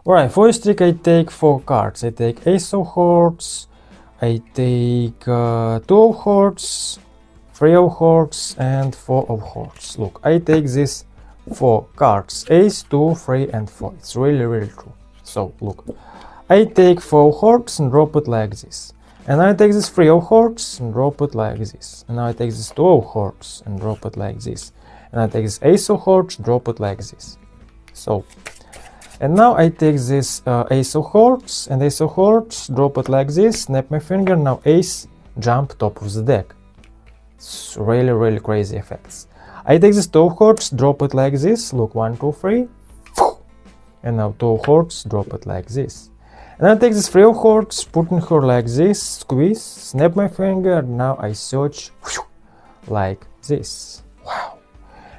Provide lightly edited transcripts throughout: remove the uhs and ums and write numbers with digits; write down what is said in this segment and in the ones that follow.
Alright, for this trick I take 4 cards. I take Ace of Hearts, I take 2 of Hearts, 3 of Hearts and 4 of Hearts. Look, I take these 4 cards. Ace, 2, 3 and 4. It's really true. So, look. I take 4 of Hearts and drop it like this. And I take this 3 of Hearts and drop it like this. And now I take this 2 of Hearts and drop it like this. And I take this Ace of Hearts, drop it like this. So, and now I take this Ace of Hearts and Ace of Hearts, drop it like this, snap my finger, now Ace, jump top of the deck. It's really crazy effects. I take this 2 of Hearts, drop it like this, look, 1, 2, 3, and now 2 of Hearts, drop it like this. And I take this 3 of Hearts, put in her like this, squeeze, snap my finger, now I search like this. Wow.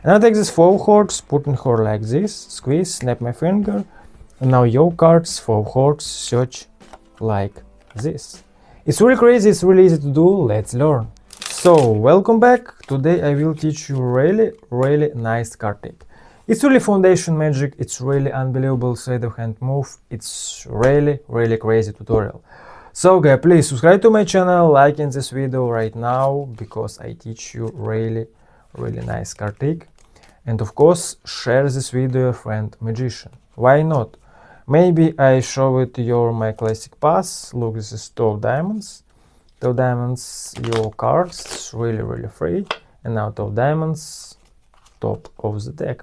And I take this 4 of Hearts, put in her like this, squeeze, snap my finger, and now your cards, 4 of Hearts, search like this. It's really crazy, it's really easy to do, let's learn. So, welcome back. Today I will teach you really nice card trick. It's really foundation magic, it's really unbelievable sleight of hand move, it's really crazy tutorial. So guys, please subscribe to my channel, like in this video right now, because I teach you really nice card trick. And of course, share this video with your friend magician. Why not? Maybe I show it your my classic pass. Look, this is 2 of diamonds. 2 of diamonds, your cards, it's really free. And now 2 of diamonds, top of the deck.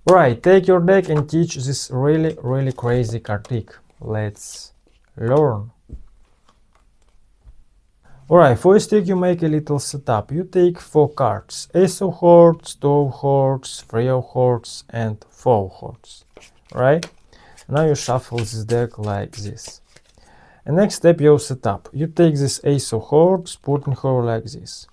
Right, take your deck and teach this really crazy card trick. Let's learn. Alright, for this trick you make a little setup. You take 4 cards. Ace of Hearts, 2 of Hearts, 3 of Hearts and 4 of Hearts. Right? Now you shuffle this deck like this. And next step you set up. You take this Ace of Hearts, put in her like this.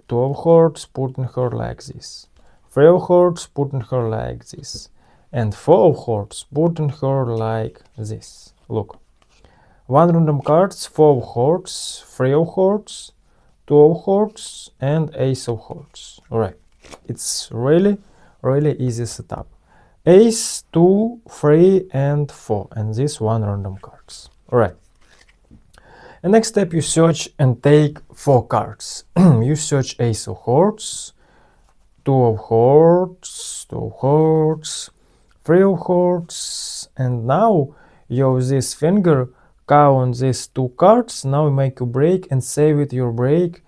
2 of Hearts, put in her like this. 3 of Hearts, put in her like this. And 4 of Hearts, put in her like this. Look. 1 random cards, 4 of Hearts, 3 of Hearts, 2 of Hearts and Ace of Hearts. Alright. It's really easy setup. Ace, 2, 3 and 4. And this 1 random cards. Alright. And next step you search and take 4 cards. You search Ace of Hearts, 2 of Hearts, 2 of Hearts, 3 of Hearts, and now use this finger, count these 2 cards, now make a break and save it your break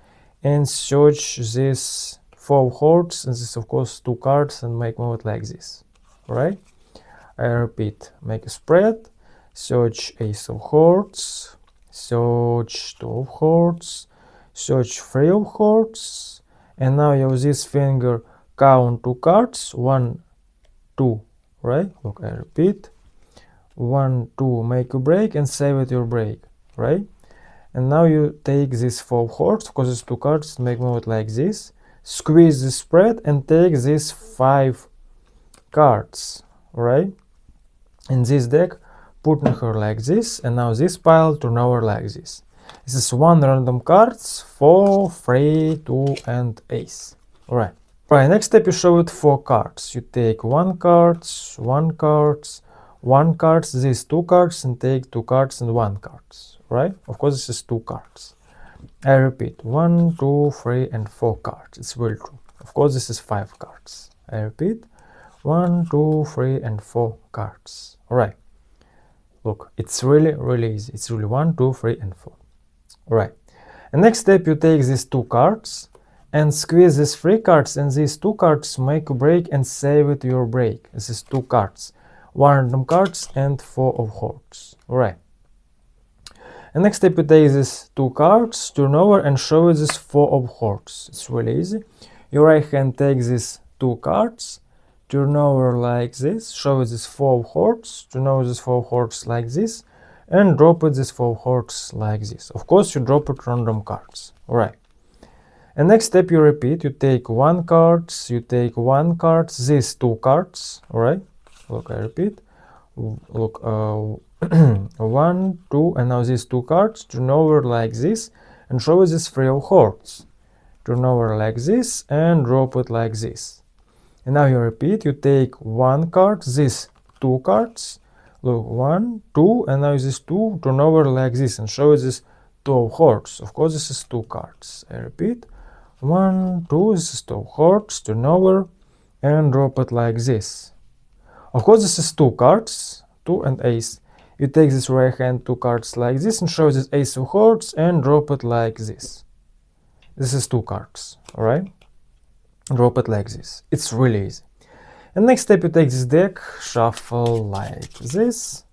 and search this 4 of Hearts and this of course 2 cards and make move it like this. Alright? I repeat, make a spread, search Ace of Hearts, search 2 of Hearts, search 3 of Hearts, and now use this finger, count 2 cards, 1, 2, right? Look, I repeat, 1, 2, make a break and save it your break, right? And now you take this 4 of Hearts, because it's 2 cards, make move it like this, squeeze the spread and take these 5 cards, right? In this deck, put in her like this, and now this pile turn over like this. This is 1 random cards, 4, 3, 2 and Ace. Alright. Right, next step you show it 4 cards. You take 1 cards, 1 cards, 1 cards, these 2 cards and take 2 cards and 1 cards. Right? Of course this is 2 cards. I repeat, 1, 2, 3 and 4 cards. It's very true. Of course this is 5 cards. I repeat, 1, 2, 3 and 4 cards. Alright. Look, it's really easy. It's really 1, 2, 3 and 4. Alright. And next step you take these 2 cards and squeeze these 3 cards and these 2 cards, make a break and save it your break. This is 2 cards. 1 random cards and 4 of Hearts. Alright. And next step you take these 2 cards, turn over and show it this 4 of Hearts. It's really easy. Your right hand takes these 2 cards, turn over like this, show it this 4 of Hearts, turn over this 4 of Hearts like this, and drop it this 4 of Hearts like this. Of course you drop it random cards. Alright. And next step you repeat, you take 1 card, you take 1 card, these 2 cards, alright? Look, I repeat. Look, 1, 2, and now these 2 cards, turn over like this, and show it this 3 of Hearts. Turn over like this, and drop it like this. And now you repeat, you take 1 card, these 2 cards, Look, 1, 2, and now this 2 turn over like this and show this 2 of hearts. Of course, this is 2 cards. I repeat, 1, 2, this is 2 of hearts, turn over, and drop it like this. Of course, this is 2 cards, 2 and ace. You take this right hand 2 cards like this and show this ace of hearts and drop it like this. This is 2 cards, alright? Drop it like this. It's really easy. And next step, you take this deck, shuffle like this.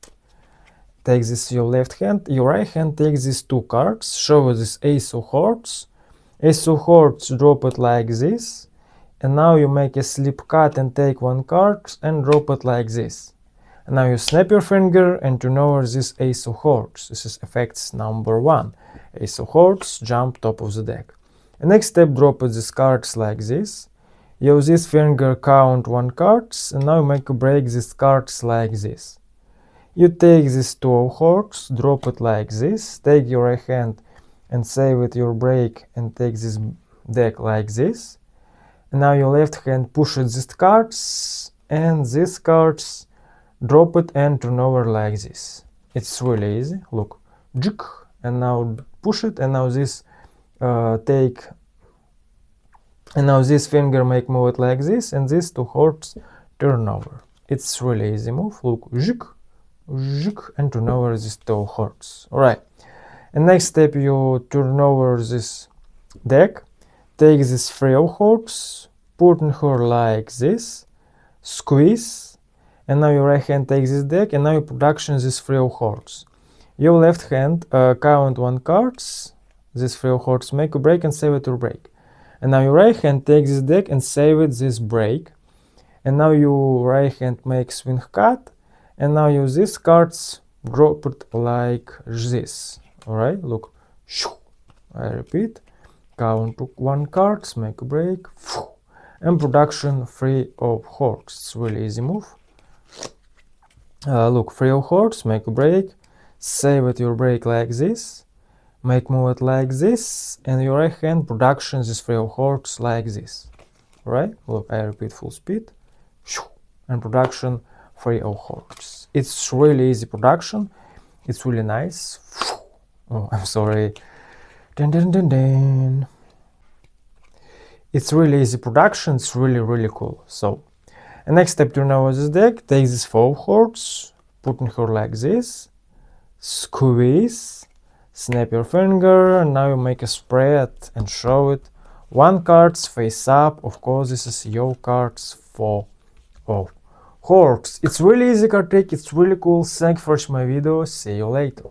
Take this your left hand, your right hand takes these 2 cards, show this ace of hearts. Ace of hearts, drop it like this. And now you make a slip cut and take 1 card and drop it like this. And now you snap your finger and turn over this ace of hearts. This is effects number 1. Ace of hearts, jump top of the deck. And next step, drop these cards like this. Use this finger, count 1 cards, and now you make a break these cards like this. You take this 2 of hearts, drop it like this, take your right hand and save it your break and take this deck like this. And now your left hand pushes these cards and these cards, drop it and turn over like this. It's really easy. Look, and now push it, and now this and now this finger make move it like this, and these 2 hearts turn over. It's really easy move. Look, and turn over these 2 hearts. Alright. And next step, you turn over this deck, take this 3 of hearts, put in her like this, squeeze, and now your right hand takes this deck, and now your production is 3 of hearts. Your left hand count 1 cards, this 3 of hearts, make a break and save it to break. And now your right hand takes this deck and save it this break. And now your right hand makes swing cut, and now use these cards, drop it like this. Alright, look, I repeat, count 1 cards, make a break, and production 3 of hearts. It's really easy move. Look, 3 of hearts, make a break, save it your break like this, make move it like this, and your right hand production is 3 of hearts like this. Right? Look, I repeat full speed, and production 3 of hearts. It's really easy production. It's really nice. Oh, I'm sorry. It's really easy production. It's really cool. So, and next step, turn over this deck, take this 4 of hearts, put in her like this, squeeze, snap your finger, and now you make a spread and show it. 1 cards face up. Of course, this is your cards 4 of hearts. It's really easy card trick. It's really cool. Thank you for watching my video. See you later.